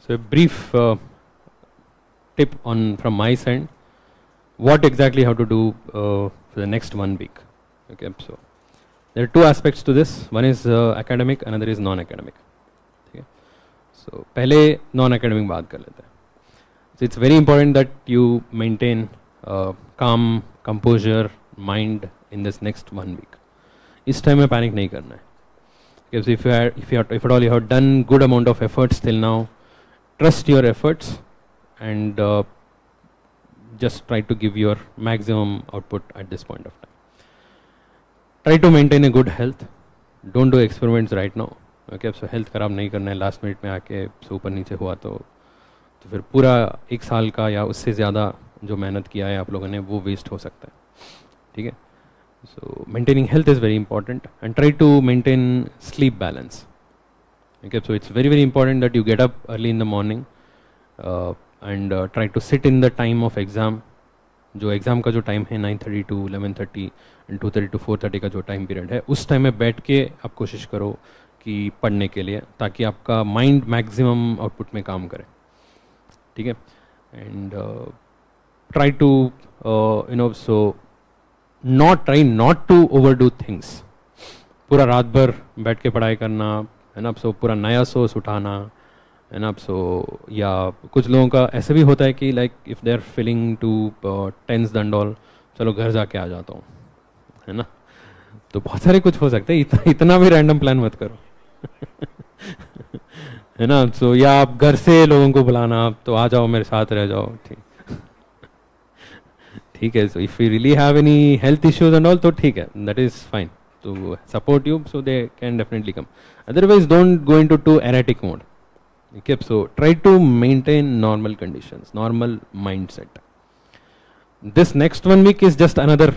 So a brief tip on from my side, what exactly how to do for the next 1 week. Okay, so there are two aspects to this. One is academic, another is non-academic. Okay, so पहले non-academic बात कर लेते हैं. So it's very important that you maintain calm, composure, mind in this next 1 week. इस time में panic नहीं करना है. Because if at all you have done good amount of efforts till now, trust your efforts and just try to give your maximum output at this point of time. Try to maintain a good health. Don't do experiments right now. Okay, so health खराब नहीं करना है. Last minute में आके ऊपर नीचे हुआ तो फिर पूरा 1 साल का या उससे ज़्यादा जो मेहनत किया है आप लोगों ने वो वेस्ट हो सकता है. ठीक है. So maintaining health is very important and try to maintain sleep balance. Okay, so it's very important that you get up early in the morning and try to sit in the time of exam. जो exam का जो time है 9:30 to 11:30 and 2:30 to 4:30 का जो time period है उस time में बैठ के आप कोशिश करो कि पढ़ने के लिए, ताकि आपका माइंड मैक्सिमम आउटपुट में काम करे. ठीक है. And try to so try not to overdo things. पूरा रात भर बैठ के पढ़ाई करना है ना, सो पूरा नया सोर्स उठाना है ना. सो या कुछ लोगों का ऐसे भी होता है कि like if they are feeling too tense and all, चलो घर जाके आ जाता हूँ है ना. तो बहुत सारे कुछ हो सकते हैं. इतना भी रैंडम प्लान मत करो है ना. सो या आप घर से लोगों को बुलाना, तो आ जाओ मेरे साथ रह जाओ. ठीक है. So if you really have any health issues and all तो ठीक है, that is fine to support you, so they can definitely come. Otherwise don't go into too erratic mode. Okay, so try to maintain normal conditions, normal mindset. This next 1 week is just another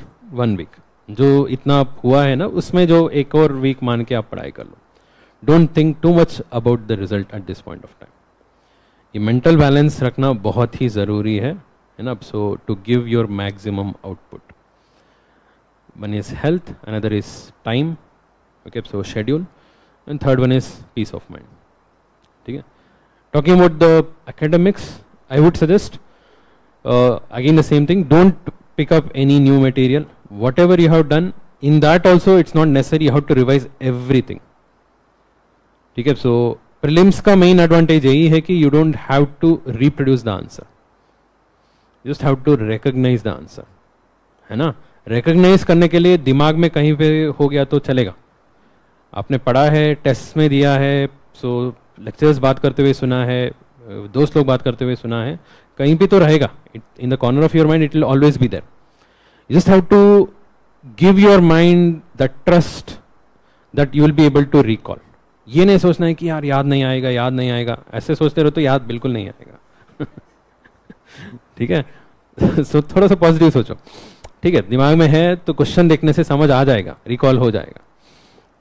1 week. जो इतना हुआ है ना उसमें जो एक और week मान के आप पढ़ाई कर लो. Don't think too much about the result at this point of time. ये mental balance रखना बहुत ही ज़रूरी है ना. So to give your maximum output. One is health, another is time, okay, so schedule, and third one is peace of mind. Okay. Talking about the academics, I would suggest again the same thing. Don't pick up any new material. Whatever you have done, in that also it's not necessary you have to revise everything. Okay, so prelims का main advantage यही है कि you don't have to reproduce the answer. You just have to recognize the answer, है ना. Recognise करने के लिए दिमाग में कहीं पे हो गया तो चलेगा. आपने पढ़ा है, टेस्ट में दिया है, सो लेक्चर्स बात करते हुए सुना है, दोस्त लोग बात करते हुए सुना है, कहीं भी तो रहेगा. In the corner of your mind it will always be there. You just have to give your mind the trust that you will be able to recall. ये नहीं सोचना है कि यार याद नहीं आएगा, याद नहीं आएगा. ऐसे सोचते रहो तो याद बिल्कुल नहीं आएगा. ठीक है. सो थोड़ा सा पॉजिटिव सोचो. ठीक है. दिमाग में है तो क्वेश्चन देखने से समझ आ जाएगा, रिकॉल हो जाएगा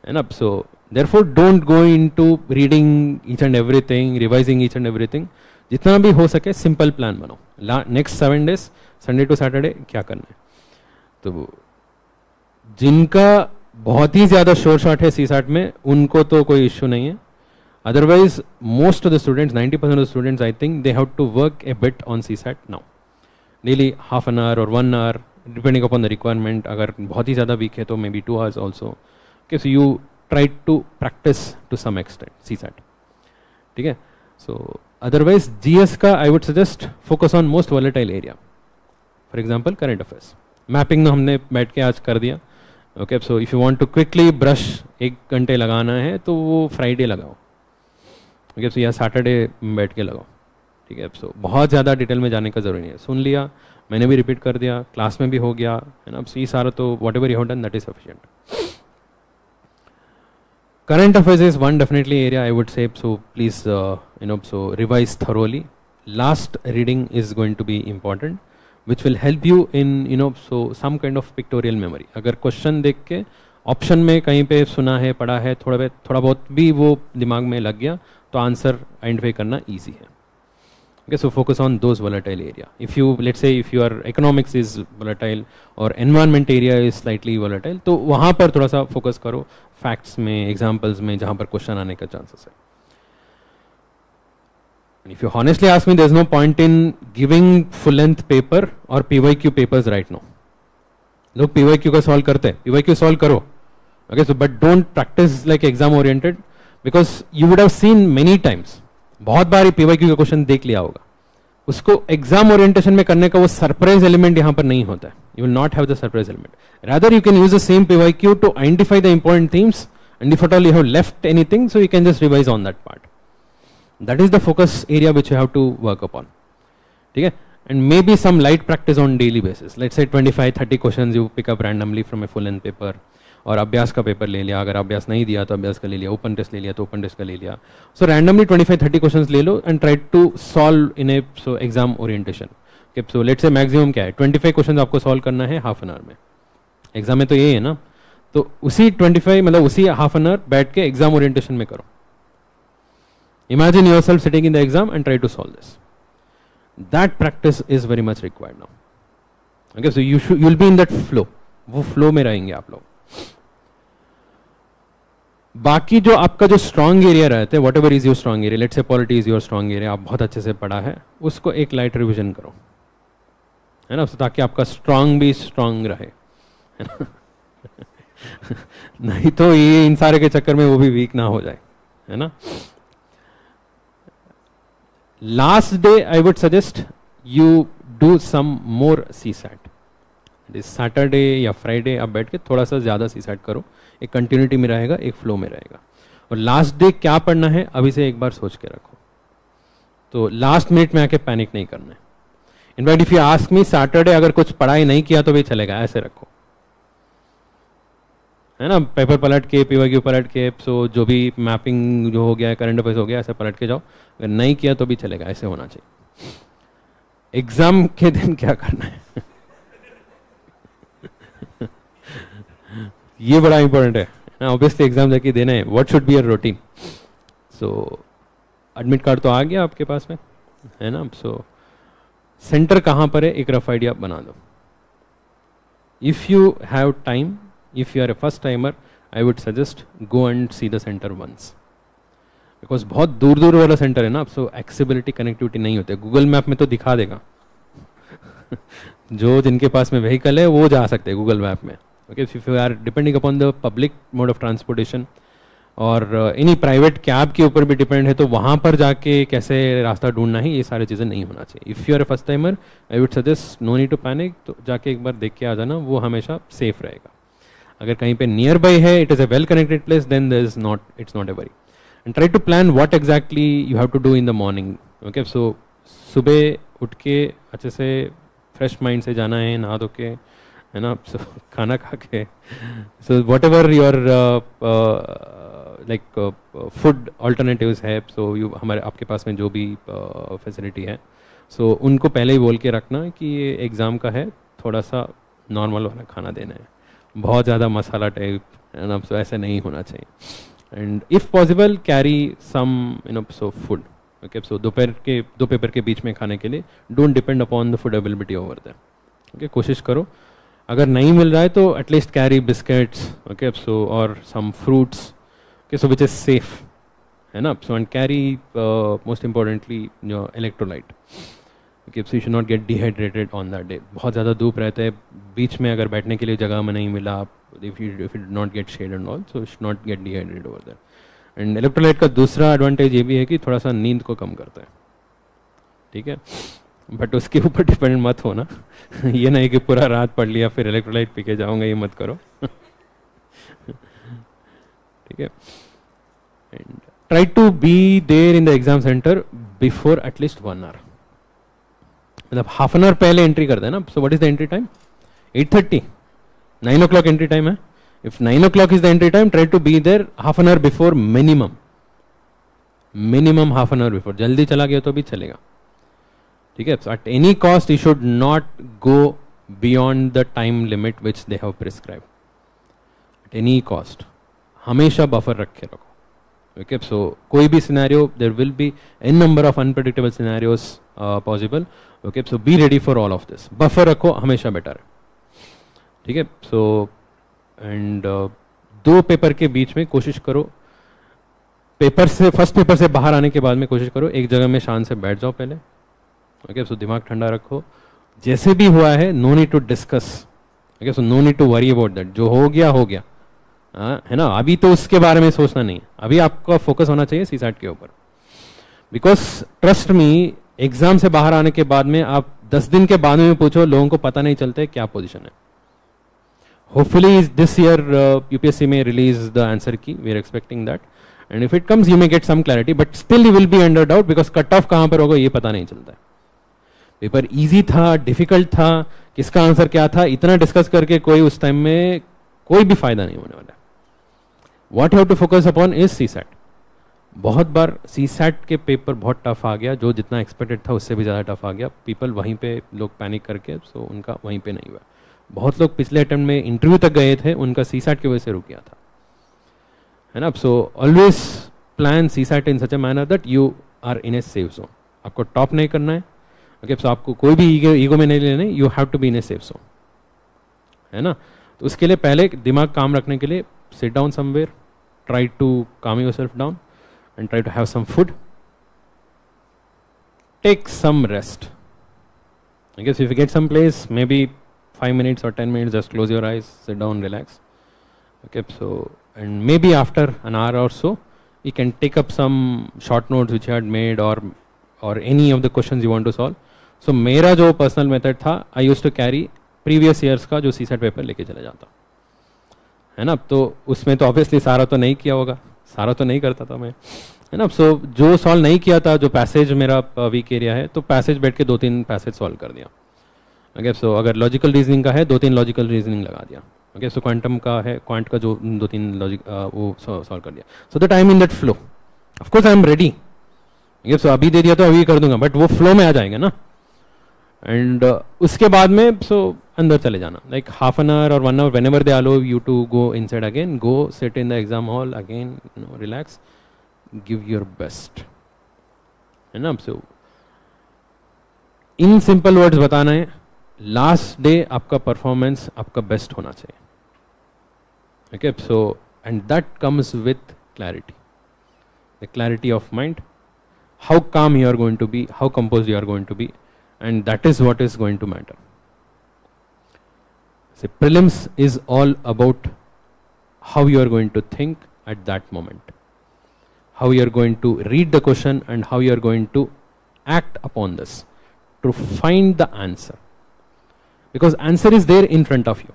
है ना. So therefore don't go into reading each and everything, revising each and everything. जितना भी हो सके सिंपल प्लान बनाओ. Next 7 days Sunday to Saturday क्या करना है. तो जिनका बहुत ही ज़्यादा शोर शॉट है CSAT में उनको तो कोई इश्यू नहीं है. Otherwise most of the students, 90% of the students I think they have to work a bit on CSAT now. Daily half an hour और 1 hour depending upon the requirement. अगर बहुत ही ज़्यादा वीक है तो may be 2 hours also. Okay, so you try to practice to some extent CSAT. ठीक है. So otherwise GS का I would suggest focus on most volatile area. For example current affairs. Mapping ना हमने बैठ के आज कर दिया. Okay, so if you want to quickly brush 1 घंटे लगाना है तो वो फ्राइडे लगाओ. Okay, so या सैटरडे बैठ के लगाओ. ठीक है. सो बहुत ज़्यादा डिटेल में जाने का ज़रूरी नहीं है. सुन लिया, मैंने भी रिपीट कर दिया, क्लास में भी हो गया है ना. ये सारा तो whatever you have done that is sufficient. Current affairs is one definitely area I would say. So please so revise thoroughly. Last reading is going to be important which will help you in so some kind of pictorial memory. अगर question देख के option में कहीं पे सुना है, पढ़ा है, थोड़ा बहुत भी वो दिमाग में लग गया तो आंसर आइडेंटिफाई करना ईजी है. Okay, so focus on those volatile area. If you, let's say if your economics is volatile or environment area is slightly volatile, तो वहाँ पर थोड़ा सा focus करो facts में, examples में, जहाँ पर question आने का chances है. If you honestly ask me, there is no point in giving full length paper or PYQ papers right now. लोग PYQ का solve करते हैं, PYQ solve करो. Okay, so but don't practice like exam oriented because you would have seen many times. बहुत बार PYQ का question देख लिया होगा, उसको एग्जाम ओरिएंटेशन में करने का वो सरप्राइज एलिमेंट यहाँ पर नहीं होता है. You will not have the surprise element. Rather you can use the same PYQ to identify the important themes and if at all you have left anything so you can just revise on that part. That is the focus area which you have to work upon. ठीक है, and maybe some light practice on daily basis. Let's say 25-30 questions you pick up randomly from a full length paper. और अभ्यास का paper ले लिया, अगर अभ्यास नहीं दिया तो अभ्यास का ले लिया, ओपन टेस्ट ले लिया तो ओपन टेस्ट का ले लिया. सो रैंडमली 25-30 क्वेश्चंस ले लो and try to solve in a so exam orientation. So let's say maximum क्या है, 25 क्वेश्चंस आपको सॉल्व करना है हाफ एन आवर में. एग्जाम में तो यही है ना, तो उसी 25 मतलब उसी हाफ एन आवर बैठ के एग्जाम ओरिएंटेशन में करो. Imagine yourself sitting in the exam and try to solve this. That practice is very much required now. Okay, so you will be in that flow. वो flow में रहेंगे आप लोग. बाकी जो आपका जो स्ट्रॉन्ग एरिया रहते हैं, what ever is your strong area, let's say polity is your strong area, आप बहुत अच्छे से पढ़ा है, उसको एक लाइट रिविजन करो, है ना, ताकि आपका स्ट्रॉन्ग भी स्ट्रॉन्ग रहे, है ना. नहीं तो ये इन सारे के चक्कर में वो भी वीक ना हो जाए, है ना. Last day I would suggest you do some more CSAT. Saturday या फ्राइडे आप बैठ के थोड़ा सा ज़्यादा CSAT करो. एक कंटिन्यूटी में रहेगा, एक फ्लो में रहेगा. और लास्ट डे क्या पढ़ना है अभी से एक बार सोच के रखो. तो लास्ट मिनट में आके पैनिक नहीं करना है. In fact if you ask me, Saturday अगर कुछ पढ़ाई नहीं किया तो भी चलेगा, ऐसे रखो, है ना. पेपर पलट के, PYQ पलट के, सो जो भी मैपिंग जो हो गया है, करंट अफेयर्स हो गया, ऐसे पलट के जाओ. अगर नहीं किया तो भी चलेगा, ऐसे होना चाहिए. एग्जाम के दिन क्या करना है ये बड़ा इंपॉर्टेंट है ना. ऑब्वियसली एग्जाम जाके देना है. What should be your routine. So admit card तो आ गया आपके पास में, है ना. सो सेंटर कहाँ पर है एक रफ आइडिया बना दो. If you have time, if you are a first timer, I would suggest go and see the centre once, because बहुत दूर दूर वाला सेंटर है ना. सो एक्सेसिबिलिटी कनेक्टिविटी नहीं होती. गूगल मैप में तो दिखा देगा जो जिनके पास में व्हीकल है वो जा सकते हैं गूगल मैप में. Okay, if you are depending upon the public mode of transportation और any private cab के ऊपर भी डिपेंड है, तो वहाँ पर जाके कैसे रास्ता ढूंढना है, ये सारी चीज़ें नहीं होना चाहिए. If you are a first timer, I would suggest no need to panic. तो जाके एक बार देख के आ जाना, वो हमेशा सेफ रहेगा. अगर कहीं पे नियर बाई है, it is a well connected place, then there is not, it's not a worry. And try to plan what exactly you have to do in the morning. Okay, so सुबह उठ के अच्छे से fresh mind से जाना है, नहा धो के, है ना. सो खाना खा के, so what ever your like food alternatives है, सो यू हमारे आपके पास में जो भी फैसिलिटी है, सो उनको पहले ही बोल के रखना कि ये एग्ज़ाम का है, थोड़ा सा नॉर्मल वाला खाना देना है, बहुत ज़्यादा मसाला टाइप, है ना. सो ऐसे नहीं होना चाहिए. And if possible carry some so food. Okay, so दो पेपर के बीच में खाने के लिए don't depend upon the food availability over there. Okay, कोशिश करो. अगर नहीं मिल रहा है तो at least carry biscuits, okay, so और some fruits, okay, so which is safe, है ना. So and carry most importantly your electrolyte. Okay, so you should not get dehydrated on that day. बहुत ज़्यादा धूप रहते हैं, बीच में अगर बैठने के लिए जगह में नहीं मिला, if you not get shade and all, so should not get dehydrated over that. And electrolyte का दूसरा एडवांटेज ये भी है कि थोड़ा सा नींद को कम करता है. ठीक है, बट उसके ऊपर डिपेंड मत हो ना. ये नहीं कि पूरा रात पढ़ लिया फिर इलेक्ट्रोलाइट पी के जाऊंगा, ये मत करो. ठीक है. And try to be there in the exam centre before at least 1 hour. मतलब हाफ एन आवर पहले एंट्री कर देना. So what is the entry time? 8:30. 9 o'clock entry time है. If 9 o'clock is the entry time, try to be there half an hour before minimum half an hour before. जल्दी चला गया तो भी चलेगा. ठीक है. At any cost you should not go beyond the time limit which they have prescribe. Eight any cost हमेशा buffer रख के रखो. Okay, so कोई भी scenario, there will be n number of unpredictable scenarios possible. Okay, so be ready for all of this. Buffer रखो हमेशा better है. ठीक है, so and दो पेपर के बीच में कोशिश करो, पेपर से फर्स्ट पेपर से बाहर आने के बाद में कोशिश करो एक जगह में शांत से बैठ जाओ पहले. ओके, सो दिमाग ठंडा रखो, जैसे भी हुआ है no need to discuss. Okay, so no need to worry about that. जो हो गया हो गया, है ना. अभी तो उसके बारे में सोचना नहीं है, अभी आपका फोकस होना चाहिए सीसैट के ऊपर. बिकॉज ट्रस्ट मी, एग्जाम से बाहर आने के बाद में आप 10 दिन के बाद में पूछो, लोगों को पता नहीं चलता है क्या पोजीशन है. होपफुली दिस ईयर यूपीएससी में release the answer key, we are expecting that, and if it comes you may get some clarity, but still you will be under doubt because cut off कहां पर होगा ये पता नहीं चलता है. Paper easy था, डिफिकल्ट था, किसका आंसर क्या था, इतना डिस्कस करके कोई उस टाइम में कोई भी फायदा नहीं होने वाला. What you have to focus upon is CSAT. बहुत बार सीसैट के पेपर बहुत टफ आ गया, जो जितना एक्सपेक्टेड था उससे भी ज़्यादा टफ आ गया. पीपल वहीं पे लोग पैनिक करके, सो उनका वहीं पे नहीं हुआ. बहुत लोग पिछले अटेम्प्ट में इंटरव्यू तक गए थे, उनका सीसैट की वजह से रुक गया था, है ना. So always plan CSAT in such a manner that you are in a safe zone. आपको टॉप नहीं करना है. ओके, सो आपको कोई भी ईगो में नहीं लेना है. You have to be in a safe zone, है ना. तो उसके लिए पहले दिमाग काम रखने के लिए sit down somewhere, try to calm yourself down and try to have some food, take some rest. I guess if you get some place, maybe 5 minutes or 10 minutes, just close your eyes, sit down, relax. Okay, so and maybe after an hour or so you can take up some short notes which you had made, or any of the questions you want to solve. So मेरा जो personal method था, I used to carry previous years का जो CSAT paper लेके चला जाता, है ना. तो उसमें तो ऑब्वियसली सारा तो नहीं किया होगा, सारा तो नहीं करता था मैं, है ना. सो जो सॉल्व नहीं किया था, जो पैसेज मेरा वीक एरिया है, तो पैसेज बैठ के 2-3 पैसेज सॉल्व कर दिया. ओके, सो अगर लॉजिकल रीजनिंग का है 2-3 लॉजिकल रीजनिंग लगा दिया. ओके, सो क्वांटम का है, क्वांट का जो 2-3 लॉजिक वो सॉल्व कर दिया. So the time in that flow, of course I am ready. So अभी दे दिया तो अभी कर दूंगा, बट वो फ्लो में आ जाएंगे ना. एंड उसके बाद में सो अंदर चले जाना, लाइक हाफ एन आवर और 1 hour whenever they allow you to go inside again, go sit in the exam hall again, relax, give your best, है ना. सो इन सिंपल वर्ड्स बताना है, लास्ट डे आपका परफॉर्मेंस आपका बेस्ट होना चाहिए. Okay, so and that comes with clarity, the clarity of mind, how calm you are going to be, how compose you are going to be, and that is what is going to matter. See, prelims is all about how you are going to think at that moment, how you are going to read the question, and how you are going to act upon this to find the answer, because answer is there in front of you.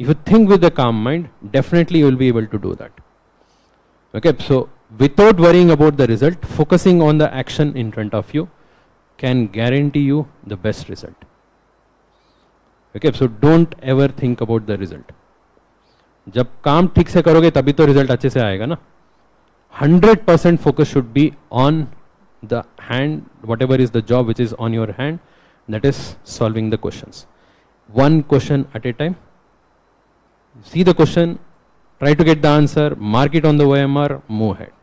If you think with a calm mind, definitely you will be able to do that. Okay, so without worrying about the result, focusing on the action in front of you can guarantee you the best result. Okay, so don't ever think about the result. जब काम ठीक से करोगे तभी तो result अच्छे से आएगा ना. 100% focus should be on the hand, whatever is the job which is on your hand, that is solving the questions. One question at a time. See the question, try to get the answer, mark it on the OMR, move ahead.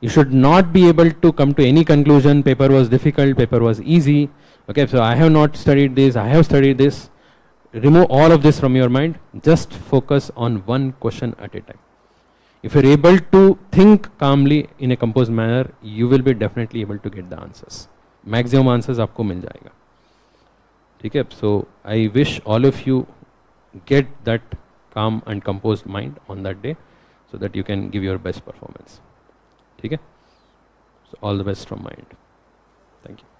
You should not be able to come to any conclusion, paper was difficult, paper was easy. Okay, so I have not studied this, I have studied this. Remove all of this from your mind. Just focus on one question at a time. If you're able to think calmly in a composed manner, you will be definitely able to get the answers. Maximum answers आपको मिल जाएगा. ठीक है, so I wish all of you get that calm and composed mind on that day, so that you can give your best performance. ठीक है, so all the best from my end. Thank you.